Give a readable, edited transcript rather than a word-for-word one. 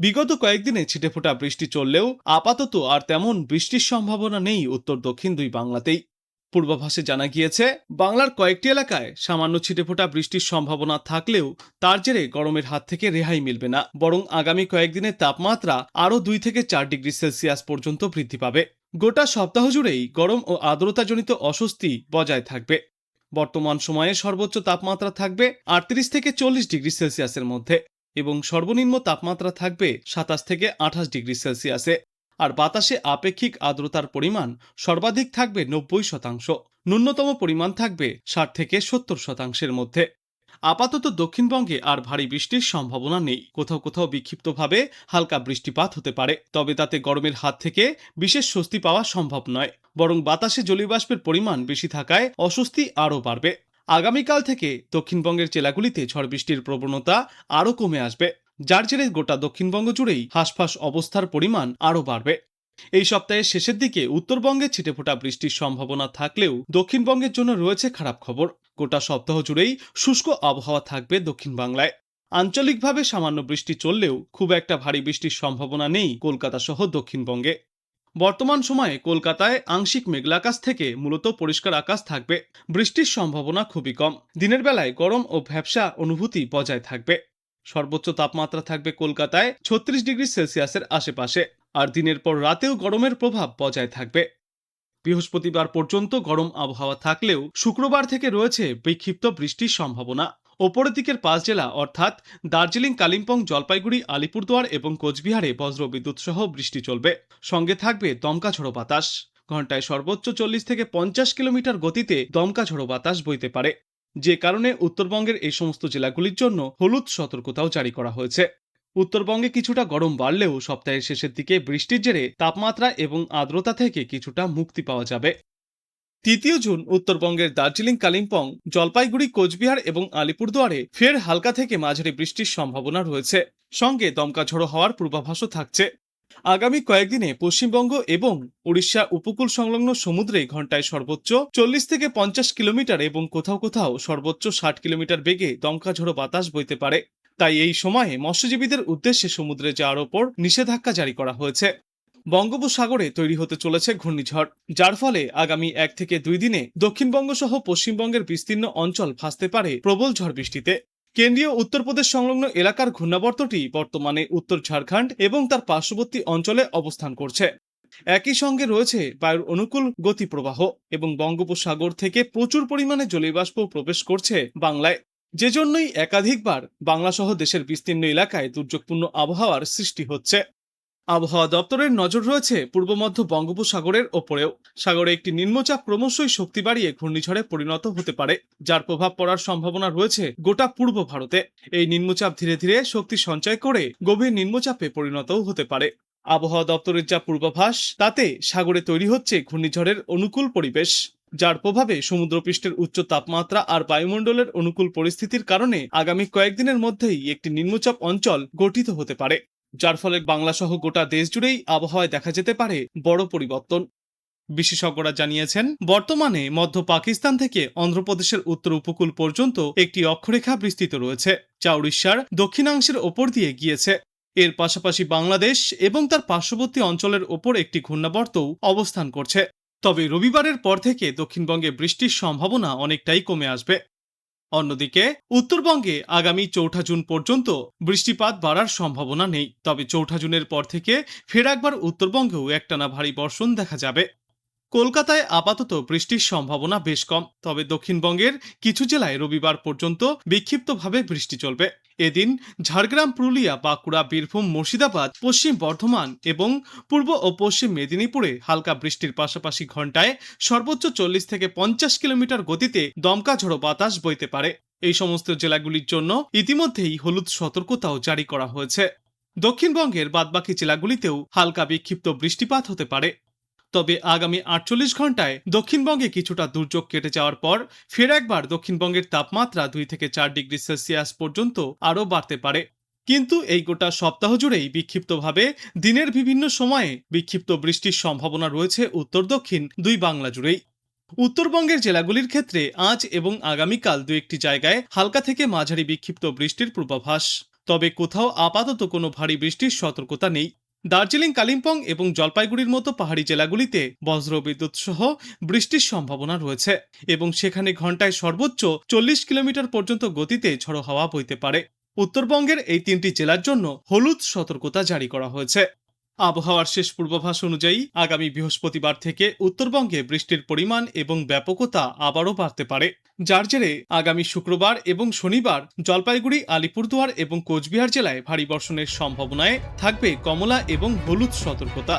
বিগত কয়েকদিনে ছিটেফোঁটা বৃষ্টি চললেও আপাতত আর তেমন বৃষ্টির সম্ভাবনা নেই উত্তর দক্ষিণ দুই বাংলাতেই। পূর্বাভাসে জানা গিয়েছে, বাংলার কয়েকটি এলাকায় সামান্য ছিটেফোঁটা বৃষ্টির সম্ভাবনা থাকলেও তার জেরে গরমের হাত থেকে রেহাই মিলবে না, বরং আগামী কয়েকদিনে তাপমাত্রা আরও 2 থেকে 4 ডিগ্রি সেলসিয়াস পর্যন্ত বৃদ্ধি পাবে। গোটা সপ্তাহ জুড়েই গরম ও আর্দ্রতাজনিত অস্বস্তি বজায় থাকবে। বর্তমান সময়ে সর্বোচ্চ তাপমাত্রা থাকবে 38 থেকে 40 ডিগ্রি সেলসিয়াসের মধ্যে এবং সর্বনিম্ন তাপমাত্রা থাকবে 27 থেকে 28 ডিগ্রি সেলসিয়াসে। আর বাতাসে আপেক্ষিক আর্দ্রতার পরিমাণ সর্বাধিক থাকবে 90%, ন্যূনতম পরিমাণ থাকবে 60 থেকে 70%-এর মধ্যে। আপাতত দক্ষিণবঙ্গে আর ভারী বৃষ্টির সম্ভাবনা নেই। কোথাও কোথাও বিক্ষিপ্তভাবে হালকা বৃষ্টিপাত হতে পারে, তবে তাতে গরমের হাত থেকে বিশেষ স্বস্তি পাওয়া সম্ভব নয়, বরং বাতাসে জলীয়বাষ্পের পরিমাণ বেশি থাকায় অস্বস্তি আরও বাড়বে। আগামীকাল থেকে দক্ষিণবঙ্গের জেলাগুলিতে ঝড় বৃষ্টির প্রবণতা আরও কমে আসবে, যার জেরে গোটা দক্ষিণবঙ্গ জুড়েই হাঁসফাঁস অবস্থার পরিমাণ আরও বাড়বে। এই সপ্তাহের শেষের দিকে উত্তরবঙ্গে ছিটেফোঁটা বৃষ্টির সম্ভাবনা থাকলেও দক্ষিণবঙ্গের জন্য রয়েছে খারাপ খবর। গোটা সপ্তাহ জুড়েই শুষ্ক আবহাওয়া থাকবে দক্ষিণ বাংলায়। আঞ্চলিকভাবে সামান্য বৃষ্টি চললেও খুব একটা ভারী বৃষ্টির সম্ভাবনা নেই কলকাতা সহ দক্ষিণবঙ্গে। বর্তমান সময়ে কলকাতায় আংশিক মেঘলা আকাশ থেকে মূলত পরিষ্কার আকাশ থাকবে। বৃষ্টির সম্ভাবনা খুবই কম। দিনের বেলায় গরম ও ভ্যাপসা অনুভূতি বজায় থাকবে। সর্বোচ্চ তাপমাত্রা থাকবে কলকাতায় 36 ডিগ্রি সেলসিয়াসের আশেপাশে, আর দিনের পর রাতেও গরমের প্রভাব বজায় থাকবে। বৃহস্পতিবার পর্যন্ত গরম আবহাওয়া থাকলেও শুক্রবার থেকে রয়েছে বিক্ষিপ্ত বৃষ্টির সম্ভাবনা। ওপরের দিকের 5 জেলা অর্থাৎ দার্জিলিং, কালিম্পং, জলপাইগুড়ি, আলিপুরদুয়ার এবং কোচবিহারে বজ্রবিদ্যুৎ সহ বৃষ্টি চলবে। সঙ্গে থাকবে দমকা ঝোড়ো বাতাস। ঘন্টায় সর্বোচ্চ 40 থেকে 50 কিলোমিটার গতিতে দমকা ঝোড়ো বাতাস বইতে পারে, যে কারণে উত্তরবঙ্গের এই সমস্ত জেলাগুলির জন্য হলুদ সতর্কতাও জারি করা হয়েছে। উত্তরবঙ্গে কিছুটা গরম বাড়লেও সপ্তাহের শেষের দিকে বৃষ্টির জেরে তাপমাত্রা এবং আর্দ্রতা থেকে কিছুটা মুক্তি পাওয়া যাবে। 3 জুন উত্তরবঙ্গের দার্জিলিং, কালিম্পং, জলপাইগুড়ি, কোচবিহার এবং আলিপুরদুয়ারে ফের হালকা থেকে মাঝারি বৃষ্টির সম্ভাবনা রয়েছে। সঙ্গে দমকা ঝোড়ো হওয়ার পূর্বাভাসও থাকছে। আগামী কয়েকদিনে পশ্চিমবঙ্গ এবং উড়িষ্যা উপকূল সংলগ্ন সমুদ্রে ঘন্টায় সর্বোচ্চ 40 থেকে 50 কিলোমিটার এবং কোথাও কোথাও সর্বোচ্চ 60 কিলোমিটার বেগে দমকা ঝোড়ো বাতাস বইতে পারে। তাই এই সময়ে মৎস্যজীবীদের উদ্দেশ্যে সমুদ্রে যাওয়ার ওপর নিষেধাজ্ঞা জারি করা হয়েছে। বঙ্গোপসাগরে তৈরি হতে চলেছে ঘূর্ণিঝড়, যার ফলে আগামী 1 থেকে 2 দিনে দক্ষিণবঙ্গ সহ পশ্চিমবঙ্গের বিস্তীর্ণ অঞ্চল ভাসতে পারে প্রবল ঝড় বৃষ্টিতে। কেন্দ্রীয় উত্তরপ্রদেশ সংলগ্ন এলাকার ঘূর্ণাবর্তটি বর্তমানে উত্তর ঝাড়খণ্ড এবং তার পার্শ্ববর্তী অঞ্চলে অবস্থান করছে। একই সঙ্গে রয়েছে বায়ুর অনুকূল গতি প্রবাহ এবং বঙ্গোপসাগর থেকে প্রচুর পরিমাণে জলীয়বাষ্প প্রবেশ করছে বাংলায়, যে জন্যই একাধিকবার বাংলা সহ দেশের বিস্তীর্ণ এলাকায় দুর্যোগপূর্ণ আবহাওয়ার সৃষ্টি হচ্ছে। আবহাওয়া দপ্তরের নজর রয়েছে পূর্ব মধ্য বঙ্গোপসাগরের ওপরেও। সাগরে একটি নিম্নচাপ ক্রমশই শক্তি বাড়িয়ে ঘূর্ণিঝড়ে পরিণত হতে পারে, যার প্রভাব পড়ার সম্ভাবনা রয়েছে গোটা পূর্ব ভারতে। এই নিম্নচাপ ধীরে ধীরে শক্তি সঞ্চয় করে গভীর নিম্নচাপে পরিণতও হতে পারে। আবহাওয়া দপ্তরের যা পূর্বাভাস, তাতে সাগরে তৈরি হচ্ছে ঘূর্ণিঝড়ের অনুকূল পরিবেশ, যার প্রভাবে সমুদ্রপৃষ্ঠের উচ্চ তাপমাত্রা আর বায়ুমণ্ডলের অনুকূল পরিস্থিতির কারণে আগামী কয়েকদিনের মধ্যেই একটি নিম্নচাপ অঞ্চল গঠিত হতে পারে, যার ফলে বাংলা সহ গোটা দেশ জুড়েই আবহাওয়ায় দেখা যেতে পারে বড় পরিবর্তন। বিশেষজ্ঞরা জানিয়েছেন, বর্তমানে মধ্য পাকিস্তান থেকে অন্ধ্রপ্রদেশের উত্তর উপকূল পর্যন্ত একটি অক্ষরেখা বিস্তৃত রয়েছে, যা উড়িষ্যার দক্ষিণাংশের ওপর দিয়ে গিয়েছে। এর পাশাপাশি বাংলাদেশ এবং তার পার্শ্ববর্তী অঞ্চলের ওপর একটি ঘূর্ণাবর্তও অবস্থান করছে। তবে রবিবারের পর থেকে দক্ষিণবঙ্গে বৃষ্টির সম্ভাবনা অনেকটাই কমে আসবে। অন্যদিকে উত্তরবঙ্গে আগামী 4 জুন পর্যন্ত বৃষ্টিপাত বাড়ার সম্ভাবনা নেই, তবে 4 জুনের পর থেকে ফের একবার উত্তরবঙ্গেও একটানা ভারী বর্ষণ দেখা যাবে। কলকাতায় আপাতত বৃষ্টির সম্ভাবনা বেশ কম, তবে দক্ষিণবঙ্গের কিছু জেলায় রবিবার পর্যন্ত বিক্ষিপ্তভাবে বৃষ্টি চলবে। এদিন ঝাড়গ্রাম, পুরুলিয়া, বাঁকুড়া, বীরভূম, মুর্শিদাবাদ, পশ্চিম বর্ধমান এবং পূর্ব ও পশ্চিম মেদিনীপুরে হালকা বৃষ্টির পাশাপাশি ঘন্টায় সর্বোচ্চ 40 থেকে 50 কিলোমিটার গতিতে দমকা ঝোড়ো বাতাস বইতে পারে। এই সমস্ত জেলাগুলির জন্য ইতিমধ্যেই হলুদ সতর্কতাও জারি করা হয়েছে। দক্ষিণবঙ্গের বাদবাকি জেলাগুলিতেও হালকা বিক্ষিপ্ত বৃষ্টিপাত হতে পারে। তবে আগামী 48 ঘন্টায় দক্ষিণবঙ্গে কিছুটা দুর্যোগ কেটে যাওয়ার পর ফের একবার দক্ষিণবঙ্গের তাপমাত্রা 2 থেকে 4 ডিগ্রি সেলসিয়াস পর্যন্ত আরও বাড়তে পারে। কিন্তু এই গোটা সপ্তাহ জুড়েই বিক্ষিপ্তভাবে দিনের বিভিন্ন সময়ে বিক্ষিপ্ত বৃষ্টির সম্ভাবনা রয়েছে উত্তর দক্ষিণ দুই বাংলা জুড়েই। উত্তরবঙ্গের জেলাগুলির ক্ষেত্রে আজ এবং আগামীকাল 2-1টি জায়গায় হালকা থেকে মাঝারি বিক্ষিপ্ত বৃষ্টির পূর্বাভাস। তবে কোথাও আপাতত কোনো ভারী বৃষ্টির সতর্কতা নেই। দার্জিলিং, কালিম্পং এবং জলপাইগুড়ির মতো পাহাড়ি জেলাগুলিতে বজ্রবিদ্যুৎ সহ বৃষ্টির সম্ভাবনা রয়েছে এবং সেখানে ঘন্টায় সর্বোচ্চ 40 কিলোমিটার পর্যন্ত গতিতে ঝড়ো হাওয়া বইতে পারে। উত্তরবঙ্গের এই 3টি জেলার জন্য হলুদ সতর্কতা জারি করা হয়েছে। আবহাওয়ার শেষ পূর্বাভাস অনুযায়ী আগামী বৃহস্পতিবার থেকে উত্তরবঙ্গে বৃষ্টির পরিমাণ এবং ব্যাপকতা আবারও বাড়তে পারে, যার জেরে আগামী শুক্রবার এবং শনিবার জলপাইগুড়ি, আলিপুরদুয়ার এবং কোচবিহার জেলায় ভারী বর্ষণের সম্ভাবনায় থাকবে কমলা এবং হলুদ সতর্কতা।